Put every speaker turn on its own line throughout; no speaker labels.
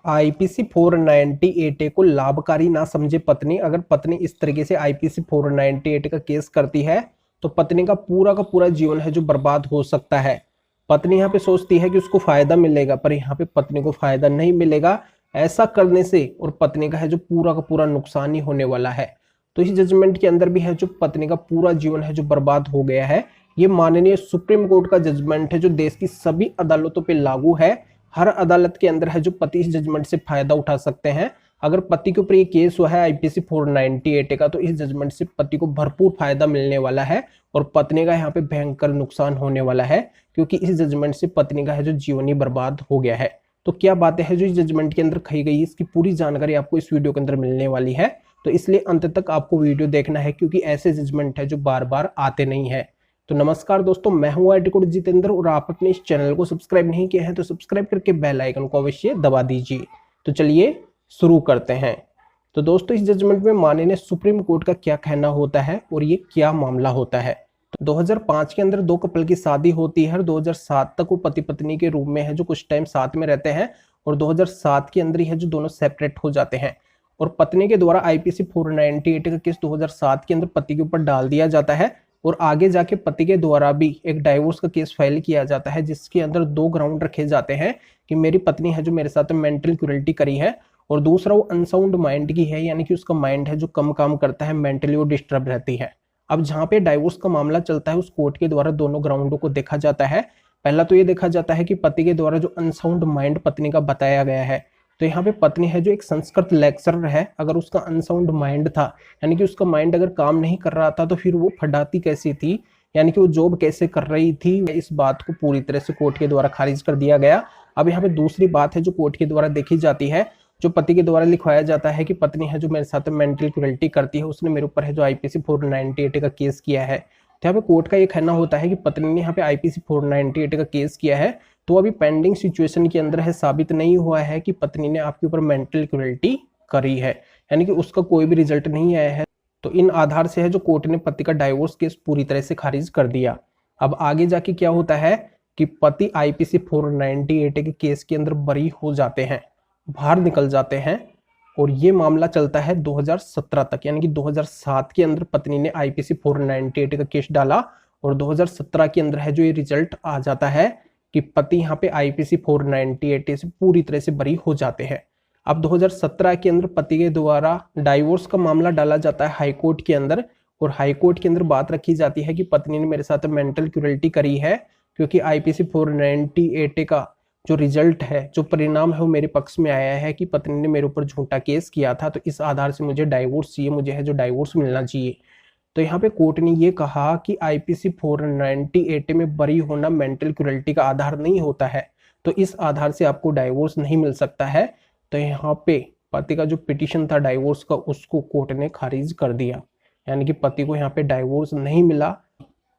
IPC 498 को लाभकारी ना समझे पत्नी। अगर पत्नी इस तरीके से आईपीसी 498 का केस करती है तो पत्नी का पूरा जीवन है जो बर्बाद हो सकता है। पत्नी यहाँ पे सोचती है कि उसको फायदा मिलेगा, पर यहाँ पे पत्नी को फायदा नहीं मिलेगा ऐसा करने से, और पत्नी का है जो पूरा का पूरा नुकसान ही होने वाला है। तो इस जजमेंट के अंदर भी है जो पत्नी का पूरा जीवन है जो बर्बाद हो गया है। ये माननीय सुप्रीम कोर्ट का जजमेंट है जो देश की सभी अदालतों पे लागू है। हर अदालत के अंदर है जो पति इस जजमेंट से फायदा उठा सकते हैं। अगर पति के ऊपर ये केस हुआ है आईपीसी 498 का, तो इस जजमेंट से पति को भरपूर फायदा मिलने वाला है और पत्नी का यहाँ पे भयंकर नुकसान होने वाला है, क्योंकि इस जजमेंट से पत्नी का है जो जीवन ही बर्बाद हो गया है। तो क्या बातें हैं जो इस जजमेंट के अंदर कही गई, इसकी पूरी जानकारी आपको इस वीडियो के अंदर मिलने वाली है। तो इसलिए अंत तक आपको वीडियो देखना है, क्योंकि ऐसे जजमेंट है जो बार बार आते नहीं है। तो नमस्कार दोस्तों, मैं हूं आईटी कोड जितेंद्र, और आप अपने इस चैनल को सब्सक्राइब नहीं किए हैं तो सब्सक्राइब करके बेल आइकन को अवश्य दबा दीजिए। तो चलिए शुरू करते हैं। तो दोस्तों, इस जजमेंट में माननीय सुप्रीम कोर्ट का क्या कहना होता है और ये क्या मामला होता है। तो 2005 के अंदर दो कपल की शादी होती है और 2007 तक वो पति पत्नी के रूप में है जो कुछ टाइम साथ में रहते हैं, और 2007 के अंदर ही है जो दोनों सेपरेट हो जाते हैं। और पत्नी के द्वारा आईपीसी 498 का केस 2007 के अंदर पति के ऊपर डाल दिया जाता है, और आगे जाके पति के द्वारा भी एक डाइवोर्स का केस फाइल किया जाता है, जिसके अंदर दो ग्राउंड रखे जाते हैं कि मेरी पत्नी है जो मेरे साथ मेंटल क्रूरल्टी करी है, और दूसरा वो अनसाउंड माइंड की है, यानी कि उसका माइंड है जो कम काम करता है, मेंटली वो डिस्टर्ब रहती है। अब जहाँ पे डाइवोर्स का मामला चलता है उस कोर्ट के द्वारा दोनों ग्राउंडों को देखा जाता है। पहला तो ये देखा जाता है कि पति के द्वारा जो अनसाउंड माइंड पत्नी का बताया गया है, तो यहाँ पे पत्नी है जो एक संस्कृत लेक्चरर है, अगर उसका अनसाउंड माइंड था, यानी कि उसका माइंड अगर काम नहीं कर रहा था, तो फिर वो फटाती कैसी थी, यानी कि वो जॉब कैसे कर रही थी, इस बात को पूरी तरह से कोर्ट के द्वारा खारिज कर दिया गया। अब यहाँ पे दूसरी बात है जो कोर्ट के द्वारा देखी जाती है, जो पति के द्वारा लिखवाया जाता है कि पत्नी है जो मेरे साथ मेंटल क्रूरल्टी करती है, उसने मेरे ऊपर है जो आईपीसी 498 का केस किया है। तो यहाँ पे कोर्ट का ये कहना होता है कि पत्नी ने यहाँ पे आईपीसी 498 का केस किया है, तो अभी पेंडिंग सिचुएशन के अंदर है, साबित नहीं हुआ है कि पत्नी ने आपके ऊपर मेंटल क्रूरल्टी करी है, यानी कि उसका कोई भी रिजल्ट नहीं आया है। तो इन आधार से है जो कोर्ट ने पति का डाइवोर्स केस पूरी तरह से खारिज कर दिया। अब आगे जाके क्या होता है कि पति आईपीसी 498 के केस के अंदर बरी हो जाते हैं, बाहर निकल जाते हैं, और ये मामला चलता है 2017 तक, यानी कि 2007 के अंदर पत्नी ने आईपीसी 498 का केस डाला, और 2017 के अंदर है जो ये रिजल्ट आ जाता है कि पति यहाँ पे आईपीसी 498 से पूरी तरह से बरी हो जाते हैं। अब 2017 के अंदर पति के द्वारा डाइवोर्स का मामला डाला जाता है हाई कोर्ट के अंदर, और हाई कोर्ट के अंदर बात रखी जाती है कि पत्नी ने मेरे साथ मेंटल क्रूरल्टी करी है, क्योंकि आईपीसी 498 का जो रिजल्ट है, जो परिणाम है, वो मेरे पक्ष में आया है कि पत्नी ने मेरे ऊपर झूठा केस किया था, तो इस आधार से मुझे डाइवोर्स चाहिए, मुझे है जो डाइवोर्स मिलना चाहिए। तो यहाँ पे कोर्ट ने ये कहा कि आईपीसी 498 में बरी होना मेंटल क्रूरल्टी का आधार नहीं होता है, तो इस आधार से आपको डाइवोर्स नहीं मिल सकता है। तो यहाँ पे पति का जो पिटिशन था डाइवोर्स का, उसको कोर्ट ने खारिज कर दिया, यानी कि पति को यहाँ पे डाइवोर्स नहीं मिला।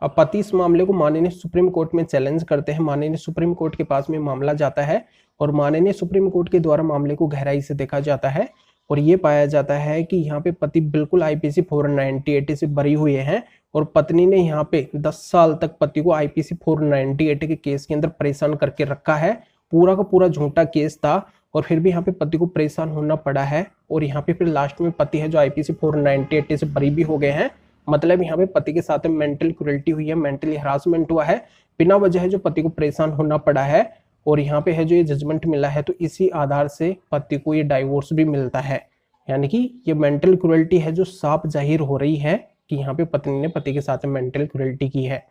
अब पति इस मामले को माननीय सुप्रीम कोर्ट में चैलेंज करते हैं, माननीय सुप्रीम कोर्ट के पास में मामला जाता है, और माननीय सुप्रीम कोर्ट के द्वारा मामले को गहराई से देखा जाता है, और ये पाया जाता है कि यहाँ पे पति बिल्कुल आईपीसी 498 से बरी हुए हैं, और पत्नी ने यहाँ पे 10 साल तक पति को आईपीसी 498 के केस के अंदर परेशान करके रखा है। पूरा का पूरा झूठा केस था, और फिर भी यहाँ पे पति को परेशान होना पड़ा है, और यहाँ पे फिर लास्ट में पति है जो आईपीसी 498 से बरी भी हो गए हैं। मतलब यहाँ पे पति के साथ मेंटल क्रूरल्टी हुई है, मेंटली हरासमेंट हुआ है, बिना वजह जो पति को परेशान होना पड़ा है, और यहाँ पे है जो ये जजमेंट मिला है, तो इसी आधार से पति को ये डाइवोर्स भी मिलता है। यानी कि ये मेंटल क्रूरल्टी है जो साफ जाहिर हो रही है कि यहाँ पे पत्नी ने पति के साथ मेंटल क्रूरल्टी की है।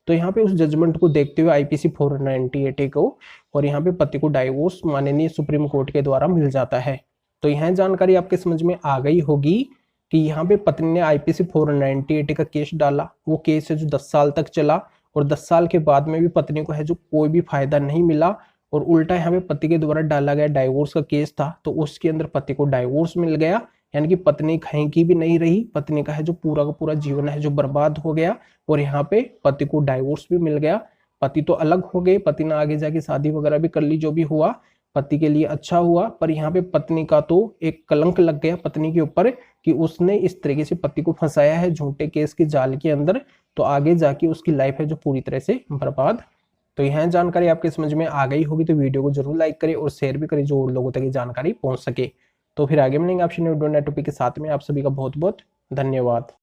तो यहाँ पे उस जजमेंट को देखते हुए आईपीसी 498 को, और यहाँ पे पति को डाइवोर्स माननीय सुप्रीम कोर्ट के द्वारा मिल जाता है। तो यह जानकारी आपके समझ में आ गई होगी कि यहाँ पे पत्नी ने आईपीसी 498 का केस डाला, वो केस है जो 10 साल तक चला, और 10 साल के बाद में भी पत्नी को है जो कोई भी फायदा नहीं मिला, और उल्टा यहाँ पे पति के द्वारा डाला गया डाइवोर्स का केस था, तो उसके अंदर पति को डाइवोर्स मिल गया, यानी कि पत्नी कहीं की भी नहीं रही, पत्नी का है जो पूरा का पूरा जीवन है जो बर्बाद हो गया, और यहाँ पे पति को डाइवोर्स भी मिल गया। पति तो अलग हो गए, पति ने आगे जाके शादी वगैरह भी कर ली, जो भी हुआ पति के लिए अच्छा हुआ, पर यहाँ पे पत्नी का तो एक कलंक लग गया पत्नी के ऊपर कि उसने इस तरीके से पति को फंसाया है झूठे केस के जाल के अंदर, तो आगे जाके उसकी लाइफ है जो पूरी तरह से बर्बाद तो यह जानकारी आपके समझ में आ गई होगी तो वीडियो को जरूर लाइक करें और शेयर भी करें जो और लोगों तक ये जानकारी पहुंच सके। तो फिर आगे मिलेंगे आपसे न्यू टॉपिक के साथ में। आप सभी का बहुत बहुत धन्यवाद।